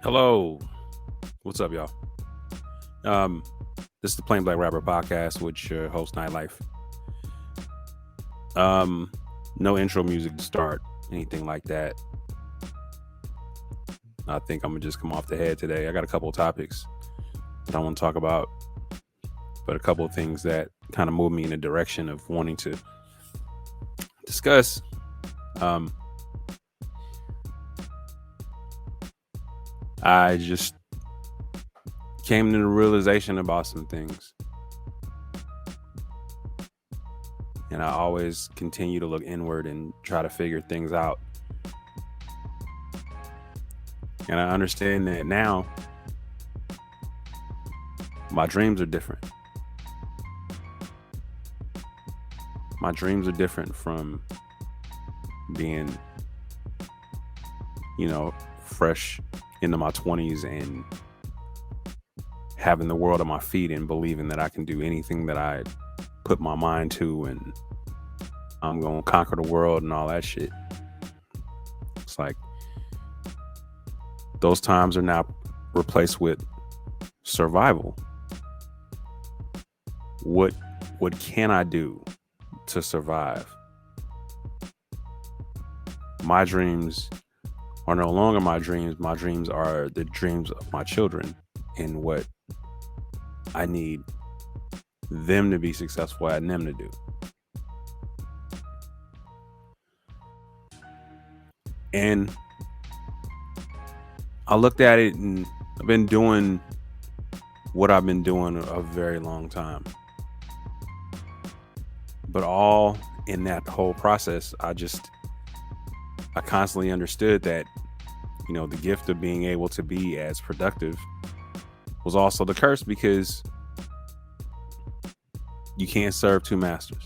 Hello, what's up, y'all? Um, this is the Plain Black Rapper podcast with your host Nytelife. Um, no intro music to start, anything like that. I think I'm gonna just come off the head today. I got a couple of topics that I want to talk about, but a couple of things that kind of move me in the direction of wanting to discuss. Um, I just came to the realization about some things, and I always continue to look inward and try to figure things out. And I understand that now my dreams are different. My dreams are different from being, fresh into my 20s and having the world at my feet and believing that I can do anything that I put my mind to and I'm going to conquer the world and all that shit. It's like those times are now replaced with survival. What can I do to survive? My dreams are no longer my dreams. My dreams are the dreams of my children and what I need them to be successful at and them to do. And I looked at it and I've been doing what I've been doing a very long time. But all in that whole process, I constantly understood that, the gift of being able to be as productive was also the curse because you can't serve two masters.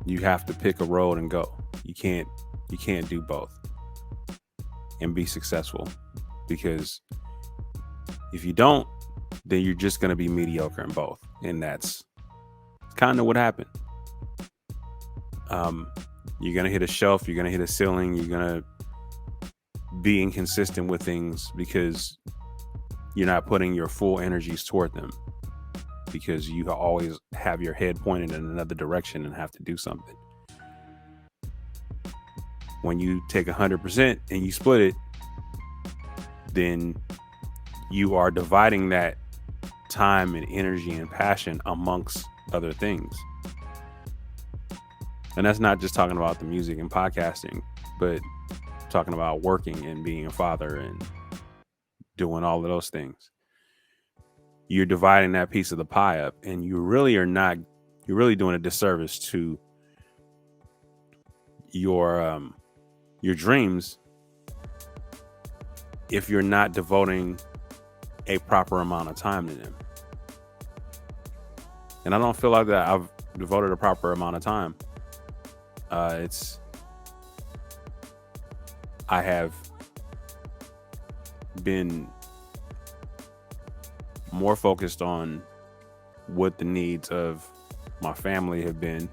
You have to pick a road and go. You can't do both and be successful, because if you don't, then you're just going to be mediocre in both, and that's kind of what happened. You're going to hit a shelf, you're going to hit a ceiling, you're going to be inconsistent with things because you're not putting your full energies toward them, because you always have your head pointed in another direction and have to do something. When you take 100% and you split it, then you are dividing that time and energy and passion amongst other things. And that's not just talking about the music and podcasting, but talking about working and being a father and doing all of those things. You're dividing that piece of the pie up, and you really are not, you're really doing a disservice to your dreams if you're not devoting a proper amount of time to them. And I don't feel like that I've devoted a proper amount of time. I have been more focused on what the needs of my family have been,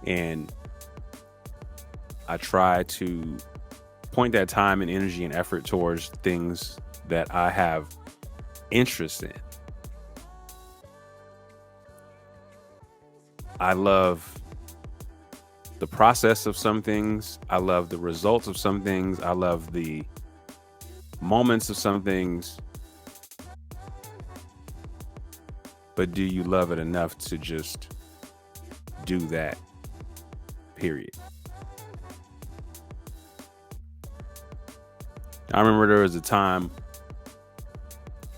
and I try to point that time and energy and effort towards things that I have interest in. I love the process of some things. I love the results of some things. I love the moments of some things. But do you love it enough to just do that? Period. I remember there was a time,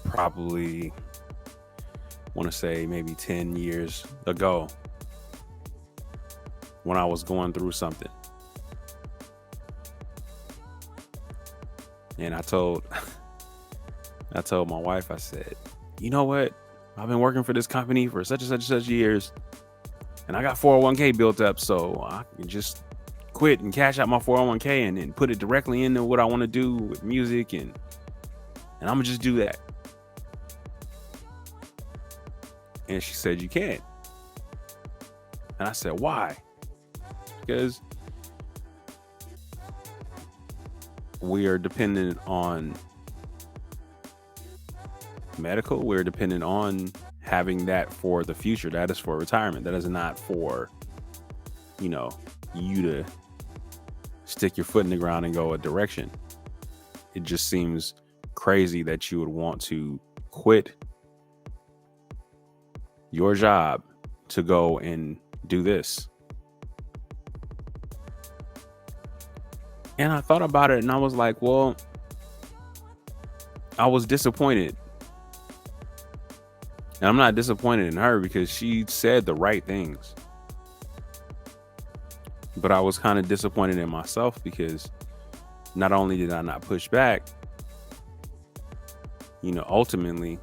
probably, I want to say maybe 10 years ago, when I was going through something. And I told my wife, I said, you know what? I've been working for this company for such and such years, and I got 401k built up, so I can just quit and cash out my 401k and then put it directly into what I want to do with music, and I'm gonna just do that. And she said, you can't. And I said, why? Because we are dependent on medical. We're dependent on having that for the future. That is for retirement. That is not for, you know, you to stick your foot in the ground and go a direction. It just seems crazy that you would want to quit your job to go and do this. And I thought about it and I was like, well, I was disappointed. And I'm not disappointed in her because she said the right things. But I was kind of disappointed in myself because not only did I not push back, ultimately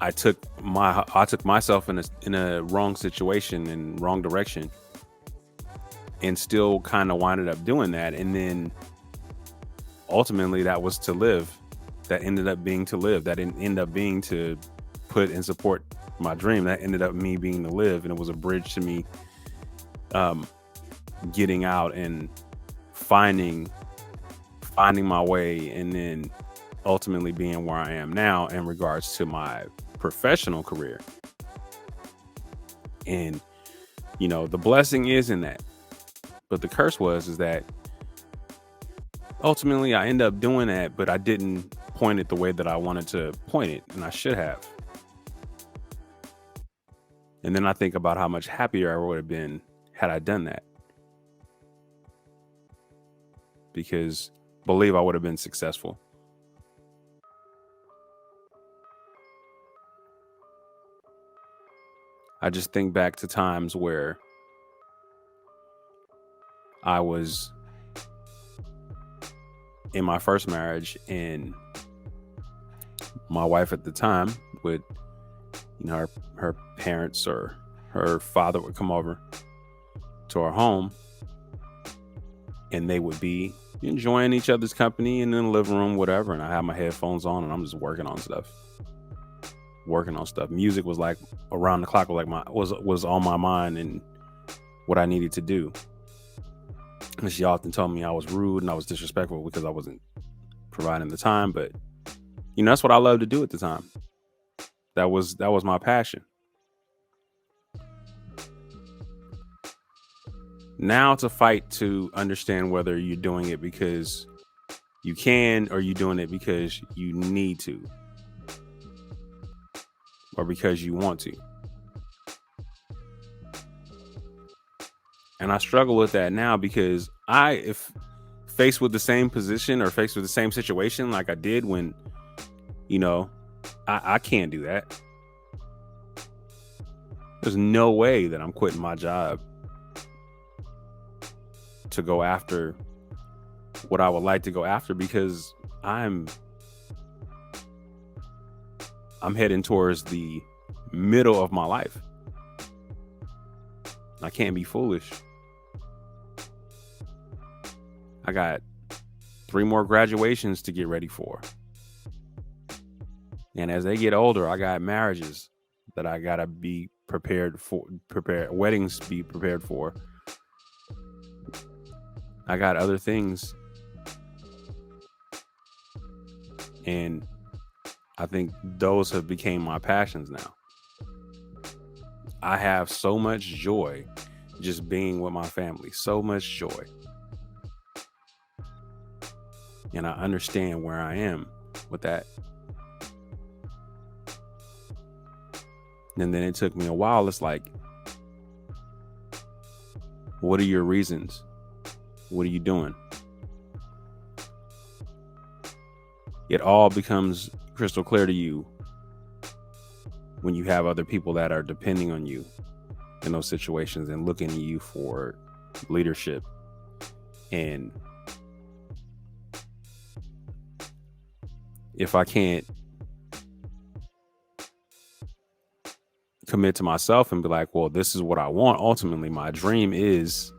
I took myself in a wrong situation and wrong direction, and still kind of winded up doing that. And then ultimately that was to live. That ended up being to live. That didn't end up being to put and support my dream. That ended up me being to live, and it was a bridge to me getting out and finding my way, and then ultimately being where I am now in regards to my professional career. And the blessing is in that, but the curse is that ultimately I end up doing that, but I didn't point it the way that I wanted to point it, and I should have. And then I think about how much happier I would have been had I done that, because believe I would have been successful. I just think back to times where I was in my first marriage, and my wife at the time would, her parents or her father would come over to our home, and they would be enjoying each other's company in the living room, whatever. And I have my headphones on and I'm just working on stuff. Music was like around the clock, was on my mind and what I needed to do. And she often told me I was rude and I was disrespectful because I wasn't providing the time. But that's what I loved to do at the time. That was my passion. Now to fight to understand whether you're doing it because you can, or you're doing it because you need to, or because you want to. And I struggle with that now because if faced with the same position or faced with the same situation like I did when, I can't do that. There's no way that I'm quitting my job to go after what I would like to go after, because I'm heading towards the middle of my life. I can't be foolish. I got 3 more graduations to get ready for. And as they get older, I got marriages that I gotta be prepared for, weddings to be prepared for. I got other things. And I think those have become my passions now. I have so much joy just being with my family, so much joy. And I understand where I am with that. And then it took me a while. It's like, what are your reasons? What are you doing? It all becomes crystal clear to you when you have other people that are depending on you in those situations and looking at you for leadership. And if I can't commit to myself and be like, well, this is what I want. Ultimately, my dream is ...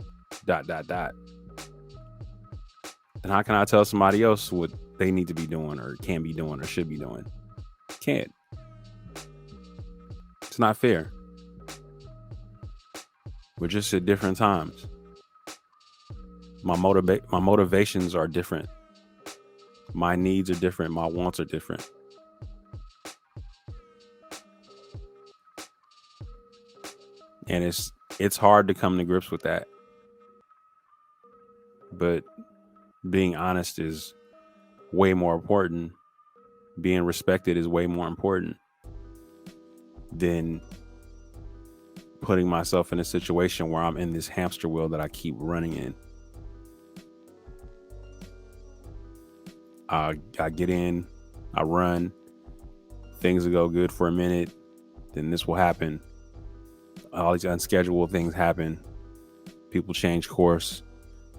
And how can I tell somebody else what they need to be doing or can be doing or should be doing? Can't. It's not fair. We're just at different times. My motivations are different. My needs are different. My wants are different. And it's hard to come to grips with that. But being honest is way more important. Being respected is way more important than putting myself in a situation where I'm in this hamster wheel that I keep running in. I get in, I run, things will go good for a minute, then this will happen. All these unscheduled things happen. People change course,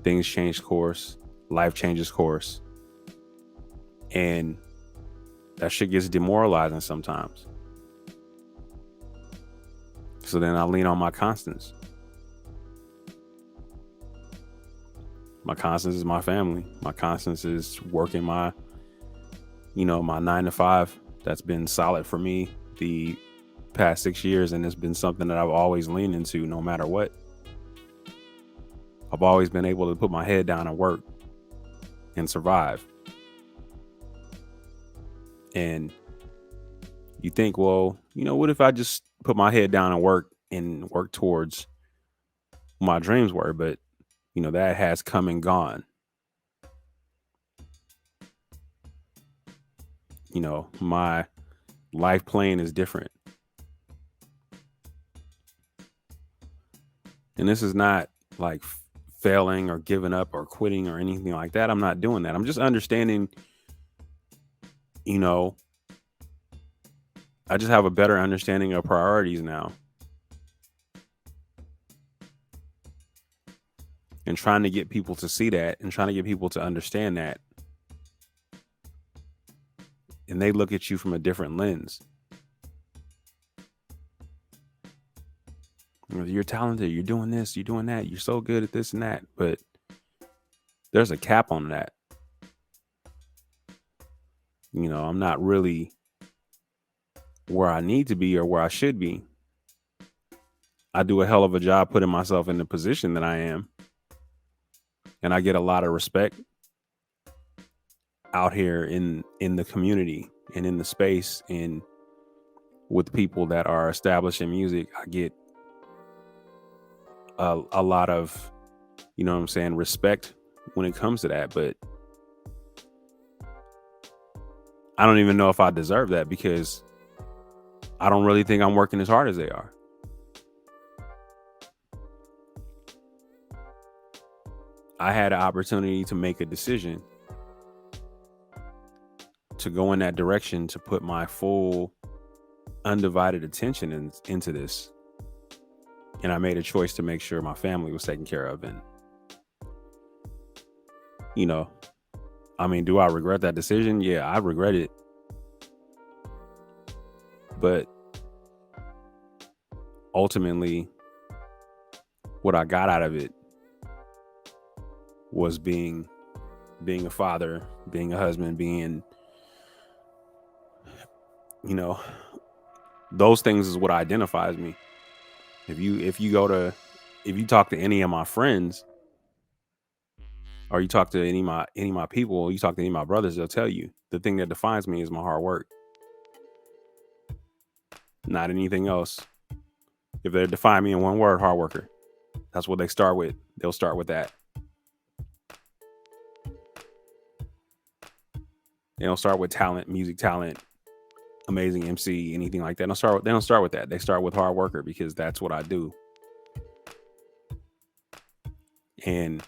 things change course, life changes course. And that shit gets demoralizing sometimes. So then I lean on my constants. My constants is my family. My constants is working my 9 to 5. That's been solid for me the past 6 years. And it's been something that I've always leaned into no matter what. I've always been able to put my head down and work and survive. And you think, well, what if I just put my head down and work towards my dreams were? But, that has come and gone. My life plan is different. And this is not like failing or giving up or quitting or anything like that. I'm not doing that. I'm just understanding, I just have a better understanding of priorities now. And trying to get people to see that and trying to get people to understand that. And they look at you from a different lens. You're talented, you're doing this, you're doing that, you're so good at this and that. But there's a cap on that. I'm not really where I need to be or where I should be. I do a hell of a job putting myself in the position that I am. And I get a lot of respect out here in the community and in the space and with people that are established in music. I get a lot of, respect when it comes to that. But I don't even know if I deserve that because I don't really think I'm working as hard as they are. I had an opportunity to make a decision to go in that direction, to put my full undivided attention into this. And I made a choice to make sure my family was taken care of. And, do I regret that decision? Yeah, I regret it. But ultimately, what I got out of it was being a father, being a husband, being, those things is what identifies me. If you talk to any of my friends, or you talk to any of my people, you talk to any of my brothers, they'll tell you the thing that defines me is my hard work, not anything else. If they define me in one word, hard worker. That's what they start with. They'll start with that. They don't start with talent, music talent, amazing MC, anything like that. They don't start with that. They start with hard worker because that's what I do. And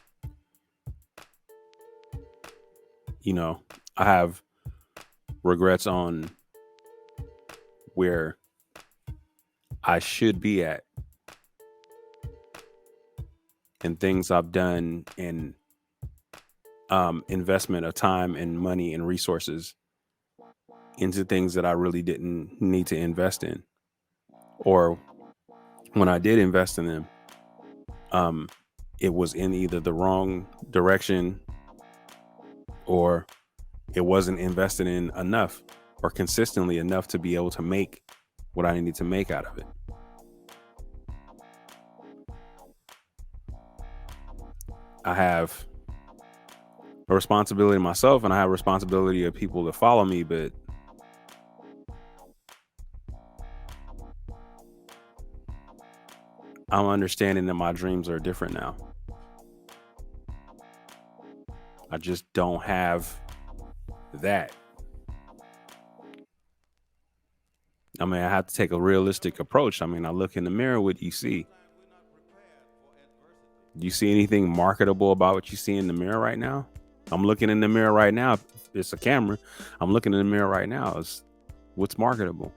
I have regrets on where I should be at and things I've done in investment of time and money and resources into things that I really didn't need to invest in. Or when I did invest in them, it was in either the wrong direction or it wasn't invested in enough or consistently enough to be able to make what I needed to make out of it. I have a responsibility to myself, and I have a responsibility of people that follow me, but I'm understanding that my dreams are different now. I just don't have that. I mean, I have to take a realistic approach. I mean, I look in the mirror, what do you see? Do you see anything marketable about what you see in the mirror right now? I'm looking in the mirror right now. It's a camera. I'm looking in the mirror right now. It's what's marketable.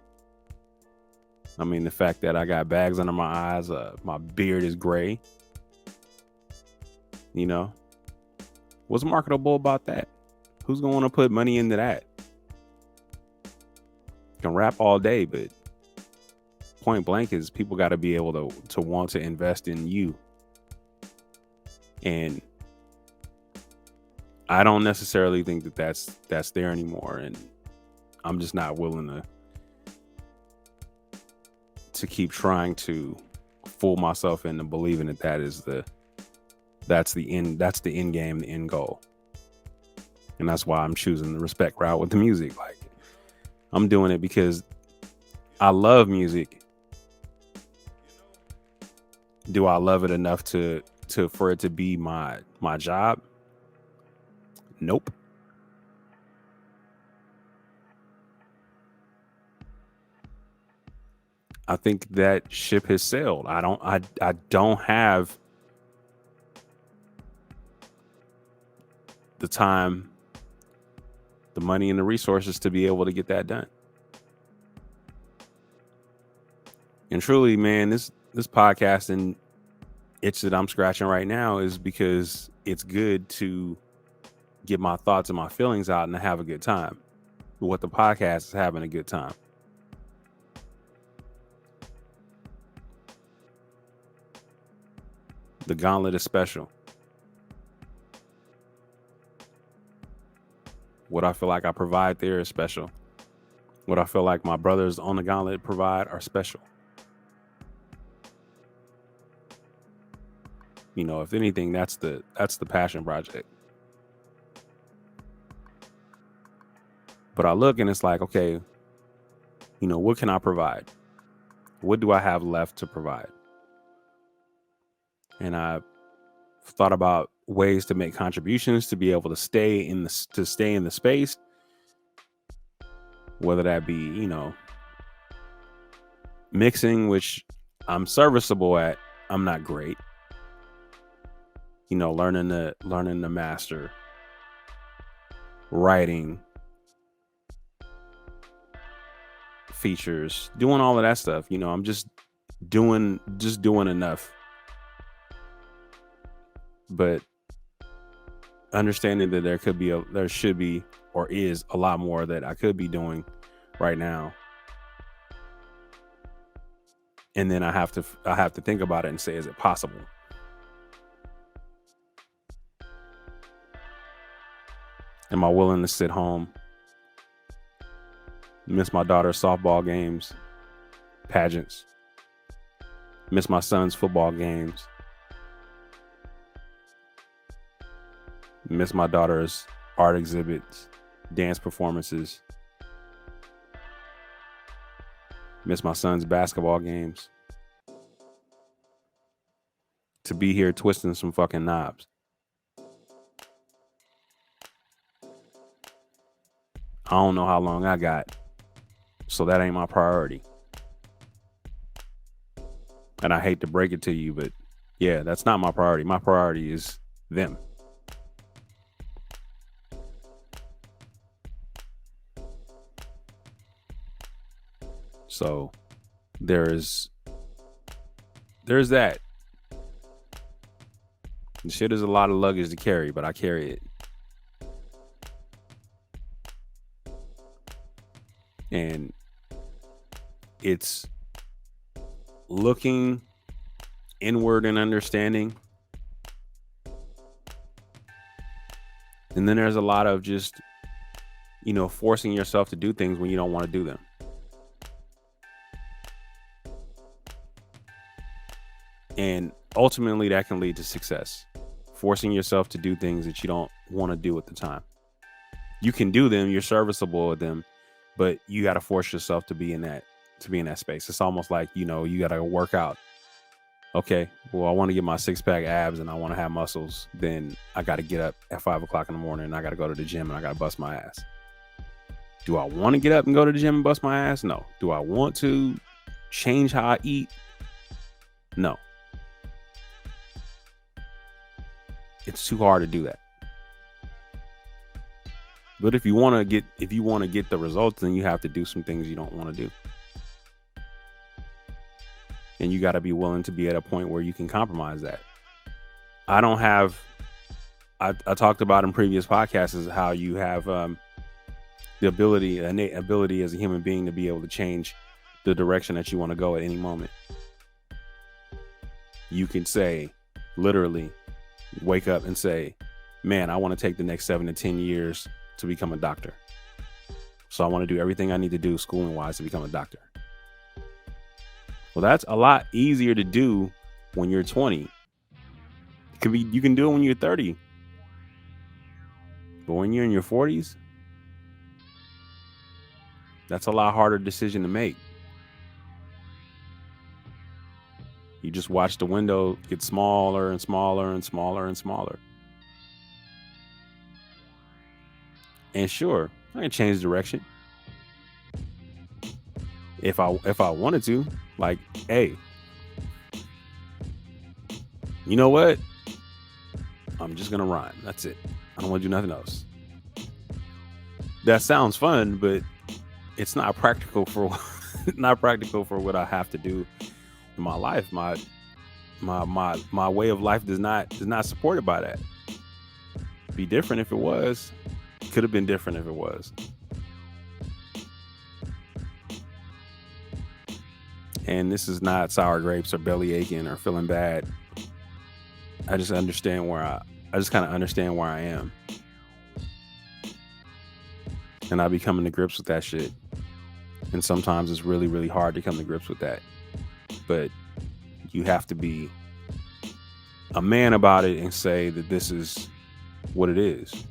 I mean, the fact that I got bags under my eyes, my beard is gray. You know, what's marketable about that? Who's going to put money into that? Can rap all day, but point blank is people got to be able to want to invest in you. And I don't necessarily think that that's there anymore, and I'm just not willing to keep trying to fool myself into believing that that's the end game, the end goal. And that's why I'm choosing the respect route with the music. Like, I'm doing it because I love music. Do I love it enough to for it to be my job? Nope. I think that ship has sailed. I don't have the time, the money, and the resources to be able to get that done. And truly, man, this podcasting itch that I'm scratching right now is because it's good to get my thoughts and my feelings out and to have a good time. What the podcast is having a good time. The gauntlet is special. What I feel like I provide there is special. What I feel like my brothers on the gauntlet provide are special. You know, if anything, that's the passion project. But I look and it's like, okay, you know, what can I provide? What do I have left to provide? And I thought about ways to make contributions to be able to stay in the space, whether that be, you know, mixing, which I'm serviceable at. I'm not great. You know, learning to master, writing, features, doing all of that stuff. You know, I'm just doing enough. But understanding that there should be or is a lot more that I could be doing right now. And then I have to think about it and say, is it possible? Am I willing to sit home, miss my daughter's softball games, pageants, miss my son's football games, miss my daughter's art exhibits, dance performances, miss my son's basketball games, to be here twisting some fucking knobs? I don't know how long I got, so that ain't my priority. And I hate to break it to you, but yeah, that's not my priority. My priority is them. So there's that. The shit is a lot of luggage to carry, but I carry it. And it's looking inward and understanding. And then there's a lot of just, you know, forcing yourself to do things when you don't want to do them. And ultimately that can lead to success forcing yourself to do things that you don't want to do at the time. You can do them, you're serviceable at them, but you got to force yourself to be in that space. It's almost like, you got to work out. Okay, well, I want to get my 6-pack abs and I want to have muscles. Then I got to get up at 5 o'clock in the morning and I got to go to the gym and I got to bust my ass. Do I want to get up and go to the gym and bust my ass? No. Do I want to change how I eat? No. It's too hard to do that. But if you want to get the results, then you have to do some things you don't want to do. And you got to be willing to be at a point where you can compromise that. I talked about in previous podcasts is how you have the innate ability as a human being to be able to change the direction that you want to go at any moment. You can say, literally, wake up and say, man, I want to take the next 7 to 10 years to become a doctor. So I want to do everything I need to do schooling wise to become a doctor. Well, that's a lot easier to do when you're 20. You can do it when you're 30. But when you're in your 40s, that's a lot harder decision to make. You just watch the window get smaller and smaller and smaller and smaller. And sure, I can change direction if I wanted to. Like, hey, you know what? I'm just gonna rhyme. That's it. I don't want to do nothing else. That sounds fun, but it's not practical for what I have to do in my life. My way of life is not supported by that. Be different if it was. Could have been different if it was. And this is not sour grapes or belly aching or feeling bad. I just understand I kind of understand where I am. And I be coming to grips with that shit. And sometimes it's really, really hard to come to grips with that. But you have to be a man about it and say that this is what it is.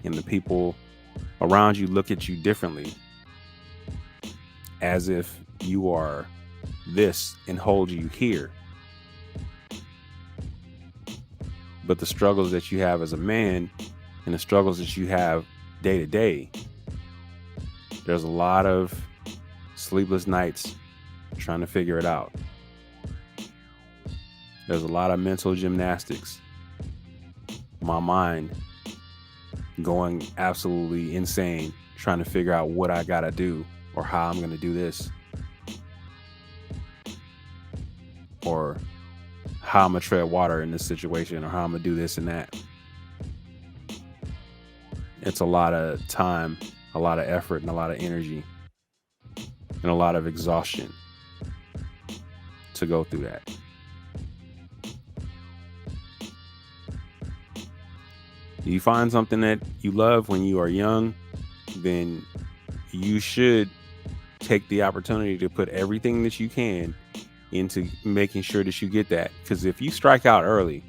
And the people around you look at you differently, as if you are this and hold you here. But the struggles that you have as a man and the struggles that you have day to day, there's a lot of sleepless nights trying to figure it out. There's a lot of mental gymnastics. My mind going absolutely insane trying to figure out what I gotta do or how I'm gonna do this or how I'm gonna tread water in this situation or how I'm gonna do this and that. It's a lot of time, a lot of effort, and a lot of energy and a lot of exhaustion to go through that. You find something that you love when you are young, then you should take the opportunity to put everything that you can into making sure that you get that. Because if you strike out early,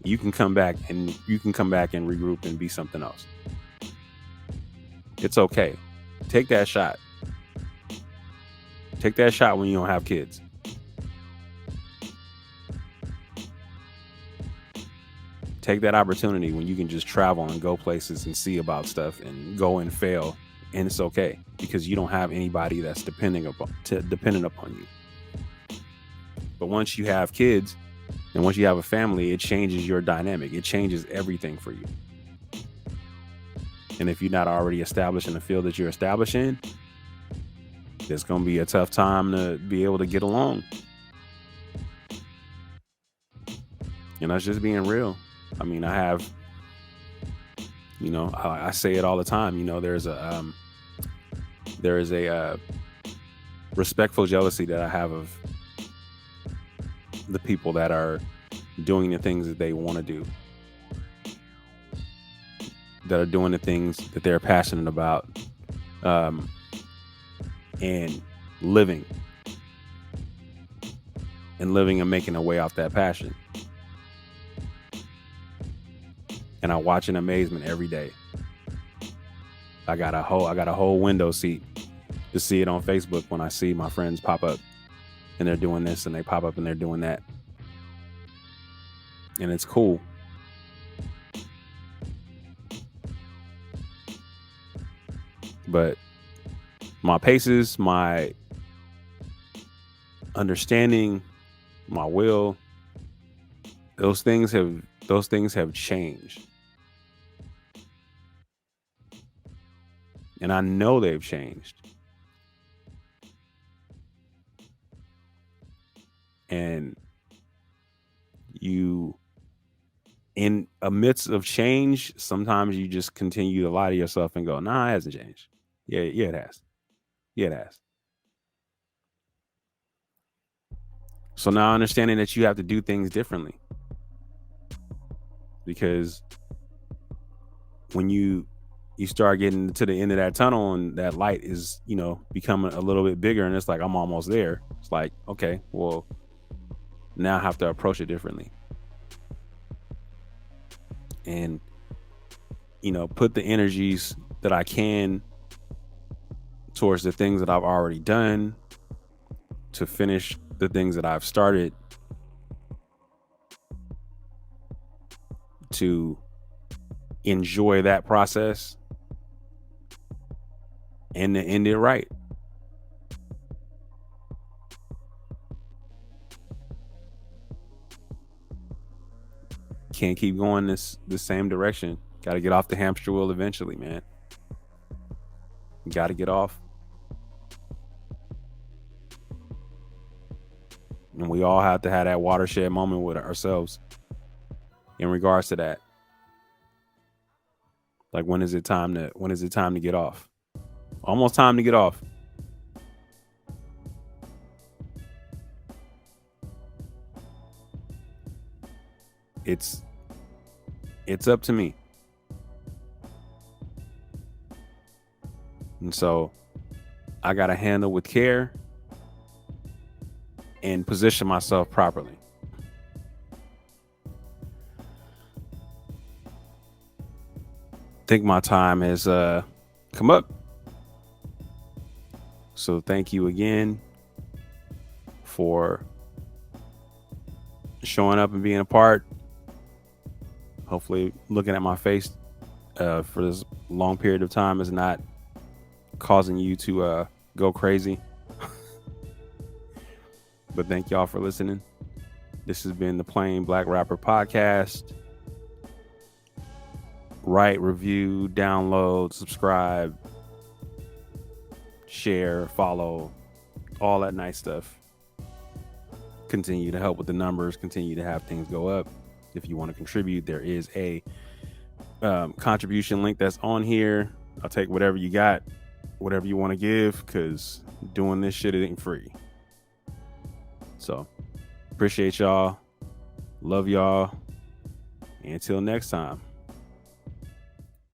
you can come back and regroup and be something else. It's okay. Take that shot. Take that shot when you don't have kids. Take that opportunity when you can just travel and go places and see about stuff and go and fail. And it's okay because you don't have anybody that's dependent upon you. But once you have kids and once you have a family, it changes your dynamic. It changes everything for you. And if you're not already established in the field that you're established in, it's going to be a tough time to be able to get along. And that's just being real. I mean, I say it all the time. There is a respectful jealousy that I have of the people that are doing the things that they want to do, that are doing the things that they're passionate about, and living and living and making a way off that passion. And I watch in amazement every day. I got a whole window seat to see it on Facebook when I see my friends pop up and they're doing this and they pop up and they're doing that. And it's cool. But my paces, my understanding, my will, those things have changed. And I know they've changed. And you, in amidst of change, sometimes you just continue to lie to yourself and go, nah, it hasn't changed. Yeah, it has. Yeah, it has. So now understanding that you have to do things differently. Because when you start getting to the end of that tunnel and that light is, becoming a little bit bigger and it's like, I'm almost there. It's like, okay, well, now I have to approach it differently. And, put the energies that I can towards the things that I've already done to finish the things that I've started, to enjoy that process and to end it right. Can't keep going the same direction. Got to get off the hamster wheel eventually, man. Got to get off. And we all have to have that watershed moment with ourselves in regards to that. Like, when is it time to get off? Almost time to get off. It's up to me. And so I got to handle with care and position myself properly. I think my time has come up. So thank you again for showing up and being a part. Hopefully looking at my face for this long period of time is not causing you to go crazy. But thank y'all for listening. This has been the Plain Black Rapper Podcast. Write, review, download, subscribe, share, follow, all that nice stuff. Continue to help with the numbers, continue to have things go up. If you want to contribute, there is a contribution link that's on here. I'll take whatever you got, whatever you want to give, because doing this shit ain't free. So appreciate y'all. Love y'all. Until next time.